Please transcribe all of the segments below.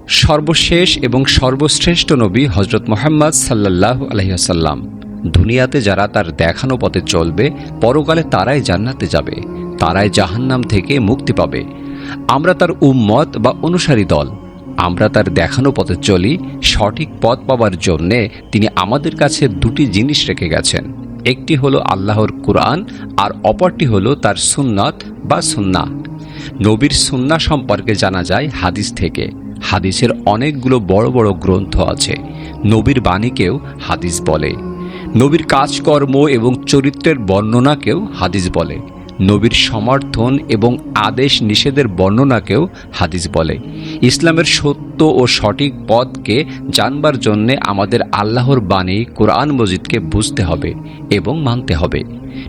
সর্বশেষ এবং সর্বশ্রেষ্ঠ নবী হজরত মুহাম্মদ সাল্লাল্লাহু আলাইহি ওয়াসাল্লাম। দুনিয়াতে যারা তার দেখানো পথে চলবে, পরকালে তারাই জান্নাতে যাবে, তারাই জাহান্নাম থেকে মুক্তি পাবে। আমরা তার উম্মত বা অনুসারী দল। আমরা তার দেখানো পথে চলি। সঠিক পথ পাওয়ার জন্যে তিনি আমাদের কাছে দুটি জিনিস রেখে গেছেন। একটি হলো আল্লাহর কুরআন, আর অপরটি হলো তার সুন্নাত বা সুন্নাহ। নবীর সুন্নাহ সম্পর্কে জানা যায় হাদিস থেকে। হাদিসের অনেকগুলো বড় বড় গ্রন্থ আছে। নবীর বাণীকেও হাদিস বলে। নবীর কাজকর্ম এবং চরিত্রের বর্ণনাকেও হাদিস বলে। নবীর সমর্থন এবং আদেশ নিষেধের বর্ণনাকেও হাদিস বলে। ইসলামের সত্য ও সঠিক পথকে জানবার জন্যে আমাদের আল্লাহর বাণী কোরআন মজিদকে বুঝতে হবে এবং মানতে হবে।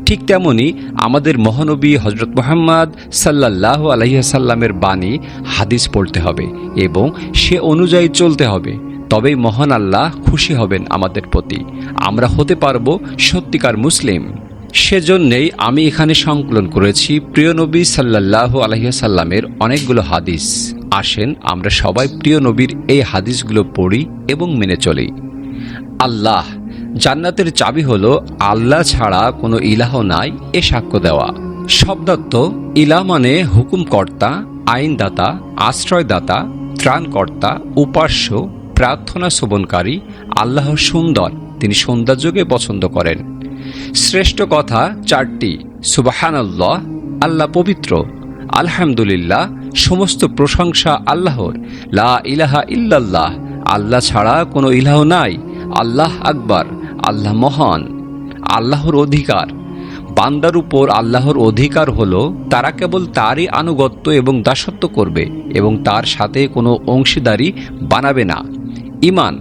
ঠিক তেমনি আমাদের মহানবী হজরত মুহাম্মদ সাল্লাল্লাহু আলাইহি ওয়াসাল্লামের বাণী হাদিস পড়তে হবে এবং সে অনুযায়ী চলতে হবে। তবেই মহান আল্লাহ খুশি হবেন আমাদের প্রতি। আমরা হতে পারব সত্যিকার মুসলিম। সেজন্যেই আমি এখানে সংকলন করেছি প্রিয় নবী সাল্লাল্লাহু আলাইহি ওয়াসাল্লামের অনেকগুলো হাদিস। আসেন আমরা সবাই প্রিয় নবীর এই হাদিসগুলো পড়ি এবং মেনে চলি। আল্লাহ, জান্নাতের চাবি হলো আল্লাহ ছাড়া কোনো ইলাহ নাই এ সাক্ষ্য দেওয়া। শব্দার্থ ইলাহ মানে হুকুমকর্তা, আইনদাতা, আশ্রয়দাতা, ত্রাণকর্তা, উপাস্য, প্রার্থনা শ্রবণকারী। আল্লাহ সুন্দর, তিনি সৌন্দর্যকে পছন্দ করেন। শ্রেষ্ঠ কথা চারটি: সুবহানাল্লাহ, আল্লাহ পবিত্র; আলহামদুলিল্লাহ, সমস্ত প্রশংসা আল্লাহর; লা ইলাহা ইল্লাল্লাহ, আল্লাহ ছাড়া কোনো ইলাহ নাই; আল্লাহ আকবার, আল্লাহ মহান। আল্লাহর অধিকার। বান্দার উপর আল্লাহর অধিকার হলো তারা কেবল তারই আনুগত্য এবং দাসত্ব করবে এবং তার সাথে কোনো অংশীদারি বানাবে না। ঈমান।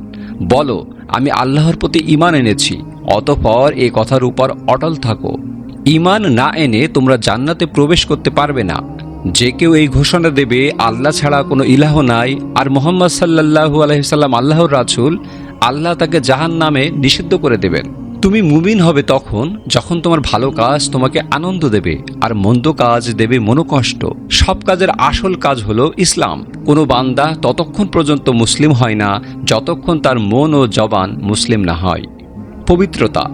বলো, আমি আল্লাহর প্রতি ঈমান এনেছি, অতঃপর এ কথার উপর অটল থাকো। ঈমান না এনে তোমরা জান্নাতে প্রবেশ করতে পারবে না। যে কেউ এই ঘোষণা দেবে আল্লাহ ছাড়া কোনো ইলাহ নাই আর মুহাম্মদ সাল্লাল্লাহু আলাইহি ওয়াসাল্লাম আল্লাহর রাসূল, আল্লাহ তাকে জাহান্নামে নিষিদ্ধ করে দেবেন। তুমি মুমিন হবে তখন যখন তোমার ভালো কাজ তোমাকে আনন্দ দেবে আর মন্দ কাজ দেবে মনোকষ্ট। সব কাজের আসল কাজ হলো ইসলাম। কোনো বান্দা ততক্ষণ পর্যন্ত মুসলিম হয় না যতক্ষণ তার মন ও জবান মুসলিম না হয়। পবিত্রতা।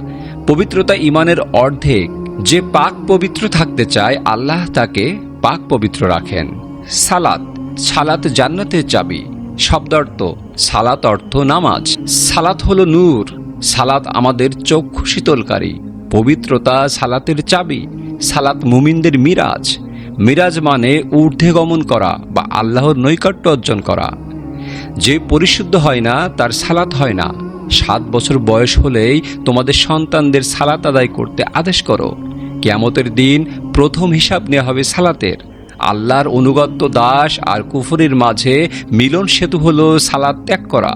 পবিত্রতা ঈমানের অর্ধেক। যে পাক পবিত্র থাকতে চায় আল্লাহ তাকে পাক পবিত্র রাখেন। সালাত। সালাত জান্নাতের চাবি। শব্দার্থ সালাত অর্থ নামাজ। সালাত হলো নূর। সালাত আমাদের চক্ষু শীতলকারী। পবিত্রতা সালাতের চাবি। সালাত মুমিনদের মিরাজ। মিরাজ মানে ঊর্ধ্বে গমন করা বা আল্লাহর নৈকট্য অর্জন করা। যে পরিশুদ্ধ হয় না তার সালাত হয় না। 7 বছর বয়স হলেই তোমাদের সন্তানদের সালাত আদায় করতে আদেশ করো। কিয়ামতের দিন প্রথম হিসাব নেওয়া হবে সালাতের। আল্লাহর অনুগত দাস আর কুফরের মাঝে মিলন সেতু হলো সালাত ত্যাগ করা।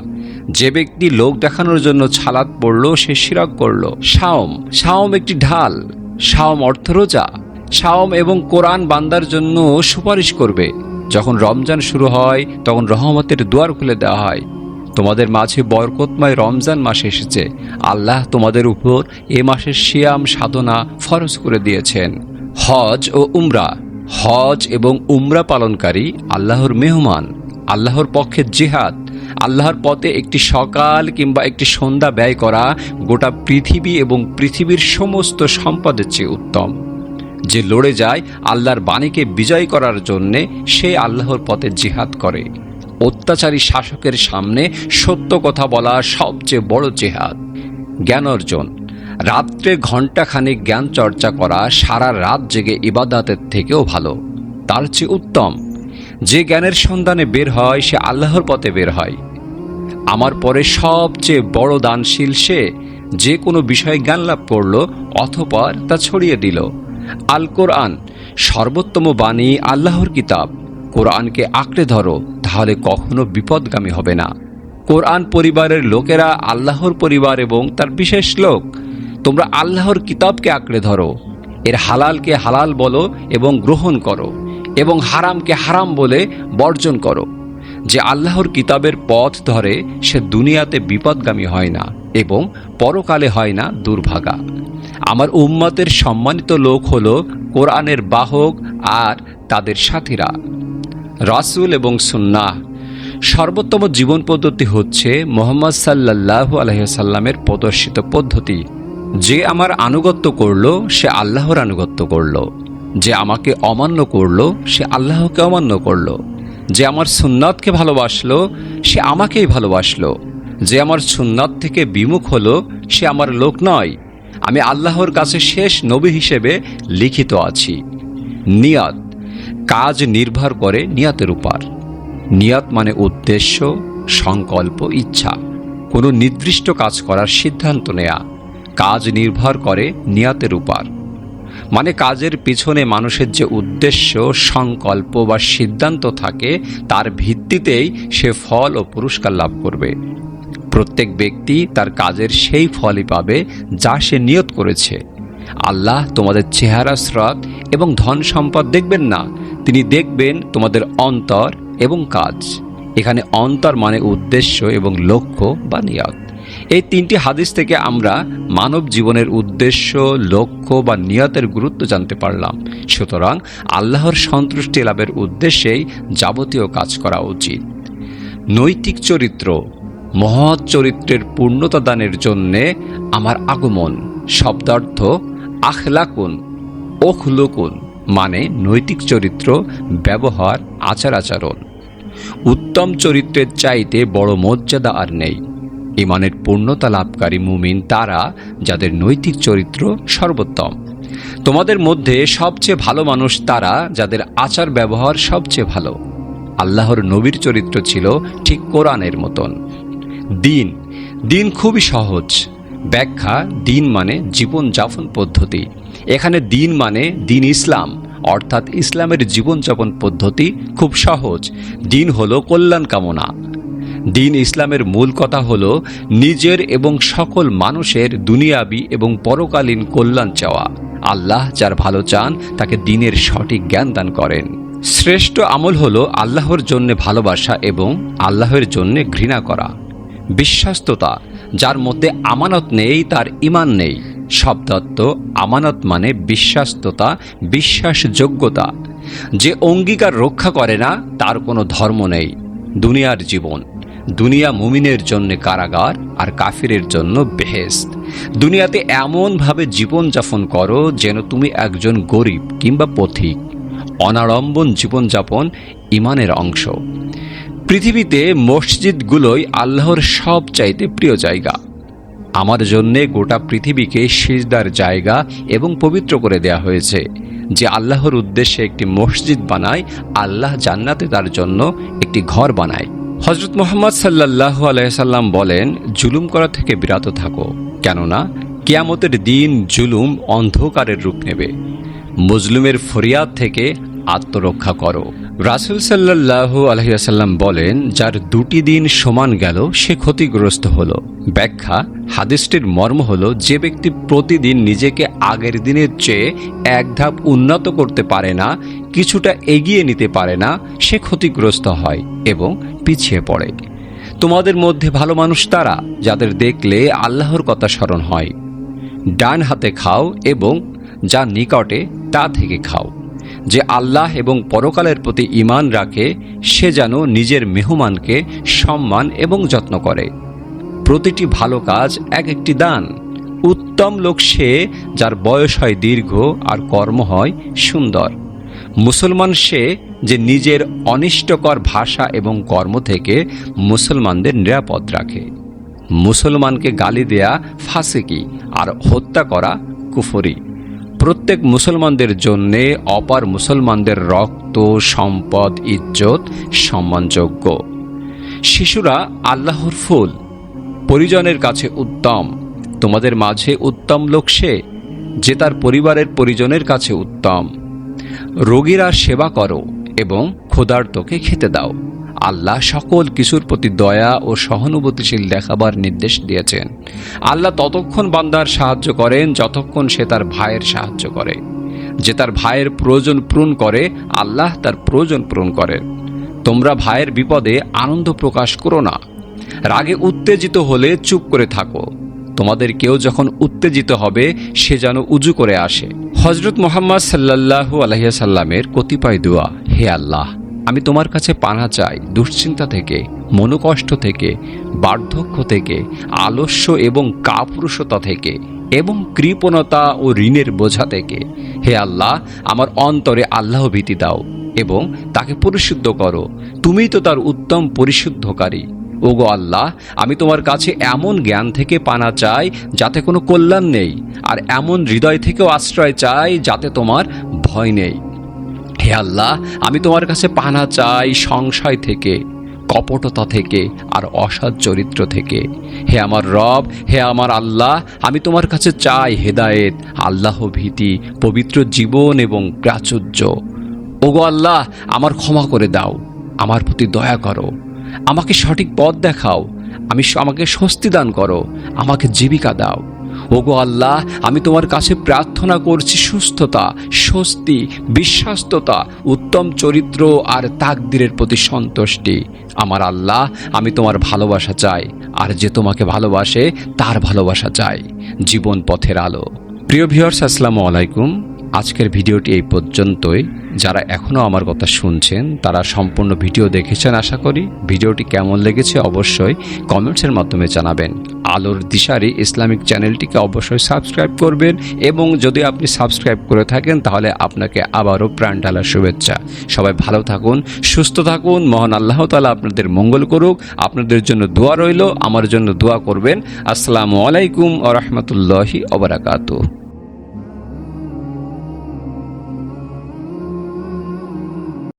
যে ব্যক্তি লোক দেখানোর জন্য সালাত পড়ল সে শিরক করল। শাওম। শাওম একটি ঢাল। শাওম অর্থ রোজা। শাওম এবং কোরআন বান্দার জন্য সুপারিশ করবে। যখন রমজান শুরু হয় তখন রহমতের দুয়ার খুলে দেওয়া হয়। তোমাদের মাঝে বরকতময় রমজান মাস এসেছে। আল্লাহ তোমাদের উপর এ মাসের সিয়াম সাধনা ফরজ করে দিয়েছেন। হজ ও উমরা। হজ এবং উমরা পালনকারী আল্লাহর মেহমান। আল্লাহর পক্ষে জিহাদ। আল্লাহর পথে একটি সকাল কিংবা একটি সন্ধ্যা ব্যয় করা গোটা পৃথিবী এবং পৃথিবীর সমস্ত সম্পদের চেয়ে উত্তম। যে লড়ে যায় আল্লাহর বাণীকে বিজয় করার জন্যে সে আল্লাহর পথে জিহাদ করে। অত্যাচারী শাসকের সামনে সত্য কথা বলা সবচেয়ে বড় জিহাদ। জ্ঞান অর্জন। রাত্রে ঘণ্টাখানেক জ্ঞান চর্চা করা সারা রাত জেগে ইবাদতের থেকেও ভালো, তার চেয়ে উত্তম। যে জ্ঞানের সন্ধানে বের হয় সে আল্লাহর পথে বের হয়। আমার পরে সবচেয়ে বড় দানশীল সে যে কোনো বিষয়ে জ্ঞান লাভ করল অতঃপর তা ছড়িয়ে দিল। আল কোরআন। সর্বোত্তম বাণী আল্লাহর কিতাব। কোরআনকে আঁকড়ে ধরো, তাহলে কখনো বিপদগামী হবে না। কোরআন পরিবারের লোকেরা আল্লাহর পরিবার এবং তার বিশেষ লোক। তোমরা আল্লাহর কিতাবকে আঁকড়ে ধরো, এর হালালকে হালাল বলো এবং গ্রহণ করো, এবং হারামকে হারাম বলে বর্জন করো। যে আল্লাহর কিতাবের পথ ধরে সে দুনিয়াতে বিপদগামী হয় না এবং পরকালে হয় না দুর্ভাগা। আমার উম্মতের সম্মানিত লোক হলো কোরআনের বাহক আর তাদের সাথীরা। রাসূল এবং সুন্নাহ। সর্বোত্তম জীবন পদ্ধতি হচ্ছে মুহাম্মদ সাল্লাল্লাহু আলাইহি ওয়াসাল্লামের প্রদর্শিত পদ্ধতি। যে আমার আনুগত্য করল সে আল্লাহর আনুগত্য করল, যে আমাকে অমান্য করল সে আল্লাহকে অমান্য করল, যে আমার সুন্নাতকে ভালোবাসলো সে আমাকেই ভালোবাসলো, যে আমার সুন্নাত থেকে বিমুখ হলো সে আমার লোক নয়। আমি আল্লাহর কাছে শেষ নবী হিসেবে লিখিত আছি। নিয়াত, কাজ নির্ভর করে নিয়াতের উপর। নিয়াত মানে উদ্দেশ্য, সংকল্প, ইচ্ছা, কোনো নির্দিষ্ট কাজ করার সিদ্ধান্ত নেয়া। কাজ নির্ভর করে নিয়াতের উপর, মানে কাজের পিছনে মানুষের যে উদ্দেশ্য, সংকল্প বা সিদ্ধান্ত থাকে তার ভিত্তিতেই সে ফল ও পুরস্কার লাভ করবে। প্রত্যেক ব্যক্তি তার কাজের সেই ফলই পাবে যা সে নিয়ত করেছে। আল্লাহ তোমাদের চেহারা, স্রোত এবং ধন সম্পদ দেখবেন না, তিনি দেখবেন তোমাদের অন্তর এবং কাজ। এখানে অন্তর মানে উদ্দেশ্য এবং লক্ষ্য বা নিয়ত। এই তিনটি হাদিস থেকে আমরা মানব জীবনের উদ্দেশ্য, লক্ষ্য বা নিয়তের গুরুত্ব জানতে পারলাম। সুতরাং আল্লাহর সন্তুষ্টি লাভের উদ্দেশ্যেই যাবতীয় কাজ করা উচিত। নৈতিক চরিত্র, মহৎ চরিত্রের পূর্ণতা দানের জন্যে আমার আগমন। শব্দার্থ আখলাকুন, ওখলুকুন মানে নৈতিক চরিত্র, ব্যবহার, আচার আচরণ। উত্তম চরিত্রের চাইতে বড় মর্যাদা আর নেই। ঈমানের পূর্ণতা লাভকারী মুমিন তারা যাদের নৈতিক চরিত্র সর্বোত্তম। তোমাদের মধ্যে সবচেয়ে ভালো মানুষ তারা যাদের আচার ব্যবহার সবচেয়ে ভালো। আল্লাহর নবীর চরিত্র ছিল ঠিক কোরআনের মতন। দিন খুবই সহজ। ব্যাখ্যা: দিন মানে জীবনযাপন পদ্ধতি। এখানে দিন মানে দিন ইসলাম, অর্থাৎ ইসলামের জীবনযাপন পদ্ধতি খুব সহজ। দিন হলো কল্যাণ কামনা। দিন ইসলামের মূল কথা হলো নিজের এবং সকল মানুষের দুনিয়াবি এবং পরকালীন কল্যাণ চাওয়া। আল্লাহ যার ভালো চান তাকে দিনের সঠিক জ্ঞান দান করেন। শ্রেষ্ঠ আমল হলো আল্লাহর জন্য ভালোবাসা এবং আল্লাহর জন্য ঘৃণা করা। বিশ্বস্ততা, যার মধ্যে আমানত নেই তার ঈমান নেই। শব্দার্থ আমানত মানে বিশ্বস্ততা, বিশ্বাসযোগ্যতা। যে অঙ্গীকার রক্ষা করে না তার কোনো ধর্ম নেই। দুনিয়ার জীবন, দুনিয়া মুমিনের জন্য কারাগার আর কাফিরের জন্য বেহেশত। দুনিয়াতে এমনভাবে জীবনযাপন করো যেন তুমি একজন গরিব কিংবা পথিক। অনাড়ম্বর জীবনযাপন ঈমানের অংশ। পৃথিবীতে মসজিদগুলোই আল্লাহর সবচাইতে প্রিয় জায়গা। আমার জন্যে গোটা পৃথিবীকে সিজদার জায়গা এবং পবিত্র করে দেয়া হয়েছে। যে আল্লাহর উদ্দেশ্যে একটি মসজিদ বানায়, আল্লাহ জান্নাতে তার জন্য একটি ঘর বানায়। হযরত মুহাম্মদ সাল্লাল্লাহু আলাইহি সাল্লাম বলেন, জুলুম করা থেকে বিরত থাকো, কেননা কিয়ামতের দিন জুলুম অন্ধকারের রূপ নেবে। মজলুমের ফরিয়াদ থেকে আত্মরক্ষা করো। রাসূল সাল্লাল্লাহু আলাইহি ওয়াসাল্লাম বলেন, যার দুটি দিন সমান গেল সে ক্ষতিগ্রস্ত হলো। ব্যাখ্যা: হাদিসটির মর্ম হলো, যে ব্যক্তি প্রতিদিন নিজেকে আগের দিনের চেয়ে এক ধাপ উন্নত করতে পারে না, কিছুটা এগিয়ে নিতে পারে না, সে ক্ষতিগ্রস্ত হয় এবং পিছিয়ে পড়ে। তোমাদের মধ্যে ভালো মানুষ তারা যাদের দেখলে আল্লাহর কথা স্মরণ হয়। ডান হাতে খাও এবং যা নিকটে তা থেকে খাও। যে আল্লাহ এবং পরকালের প্রতি ঈমান রাখে সে যেন নিজের মেহমানকে সম্মান এবং যত্ন করে। প্রতিটি ভালো কাজ এক একটি দান। উত্তম লোক সে যার বয়স হয় দীর্ঘ আর কর্ম হয় সুন্দর। মুসলমান সে যে নিজের অনিষ্টকর ভাষা এবং কর্ম থেকে মুসলমানদের নিরাপদ রাখে। মুসলমানকে গালি দেয়া ফাসিকি আর হত্যা করা কুফরি। প্রত্যেক মুসলমানদের জন্যে অপর মুসলমানদের রক্ত, সম্পদ, ইজ্জত সম্মানযোগ্য। শিশুরা আল্লাহর ফুল, পরিজনের কাছে উত্তম। তোমাদের মাঝে উত্তম লোক সে যে তার পরিবারের পরিজনের কাছে উত্তম। রোগীরা সেবা করো এবং ক্ষুধার্তকে খেতে দাও। আল্লাহ সকল কিছুর প্রতি দয়া ও সহানুভূতিশীল দেখাবার নির্দেশ দিয়েছেন। আল্লাহ ততক্ষণ বান্দার সাহায্য করেন যতক্ষণ সে তার ভাইয়ের সাহায্য করে। যে তার ভাইয়ের প্রয়োজন পূরণ করে, আল্লাহ তার প্রয়োজন পূরণ করেন। তোমরা ভাইয়ের বিপদে আনন্দ প্রকাশ করো না। রাগে উত্তেজিত হলে চুপ করে থাকো। তোমাদের কেউ যখন উত্তেজিত হবে সে যেন উজু করে আসে। হযরত মুহাম্মদ সাল্লাল্লাহু আলাইহি সাল্লামের কতিপয় দোয়া: হে আল্লাহ, আমি তোমার কাছে পানা চাই দুশ্চিন্তা থেকে, মনোকষ্ট থেকে, বার্ধক্য থেকে, আলস্য এবং কাপুরুষতা থেকে এবং কৃপণতা ও ঋণের বোঝা থেকে। হে আল্লাহ, আমার অন্তরে আল্লাহ ভীতি দাও এবং তাকে পরিশুদ্ধ করো। তুমিই তো তার উত্তম পরিশুদ্ধকারী। ওগো আল্লাহ, আমি তোমার কাছে এমন জ্ঞান থেকে পানা চাই যাতে কোনো কল্যাণ নেই, আর এমন হৃদয় থেকেও আশ্রয় চাই যাতে তোমার ভয় নেই। হে আল্লাহ, আমি তোমার কাছে পানা চাই সংশয় থেকে, কপটতা থেকে আর অসৎ চরিত্র থেকে। হে আমার রব, হে আমার আল্লাহ, আমি তোমার কাছে চাই হেদায়েত, আল্লাহ ভীতি, পবিত্র জীবন এবং প্রাচুর্য। ওগো আল্লাহ, আমার ক্ষমা করে দাও, আমার প্রতি দয়া করো, আমাকে সঠিক পথ দেখাও, আমাকে স্বস্তি দান করো, আমাকে জীবিকা দাও। ওগো আল্লাহ, আমি তোমার কাছে প্রার্থনা করছি সুস্থতা, স্বস্তি, বিশ্বাস্ততা, উত্তম চরিত্র আর তাকদীরের প্রতি সন্তুষ্টি। আমার আল্লাহ, আমি তোমার ভালোবাসা চাই, আর যে তোমাকে ভালোবাসে তার ভালোবাসা চাই, জীবন পথের আলো। প্রিয় ভিউয়ার্স, আসসালামু আলাইকুম। আজকের ভিডিওটি এই পর্যন্তই। যারা এখনও আমার কথা শুনছেন তারা সম্পূর্ণ ভিডিও দেখেছেন আশা করি। ভিডিওটি কেমন লেগেছে অবশ্যই কমেন্টসের মাধ্যমে জানাবেন। আলোর দিশারি ইসলামিক চ্যানেলটিকে অবশ্যই সাবস্ক্রাইব করবেন, এবং যদি আপনি সাবস্ক্রাইব করে থাকেন তাহলে আপনাকে আবারও প্রাণ ঢালার শুভেচ্ছা। সবাই ভালো থাকুন, সুস্থ থাকুন। মহান আল্লাহ তাআলা আপনাদের মঙ্গল করুক। আপনাদের জন্য দোয়া রইল, আমার জন্য দোয়া করবেন। আসসালামু আলাইকুম ওয়া রাহমাতুল্লাহি ওয়া বারাকাতুহু।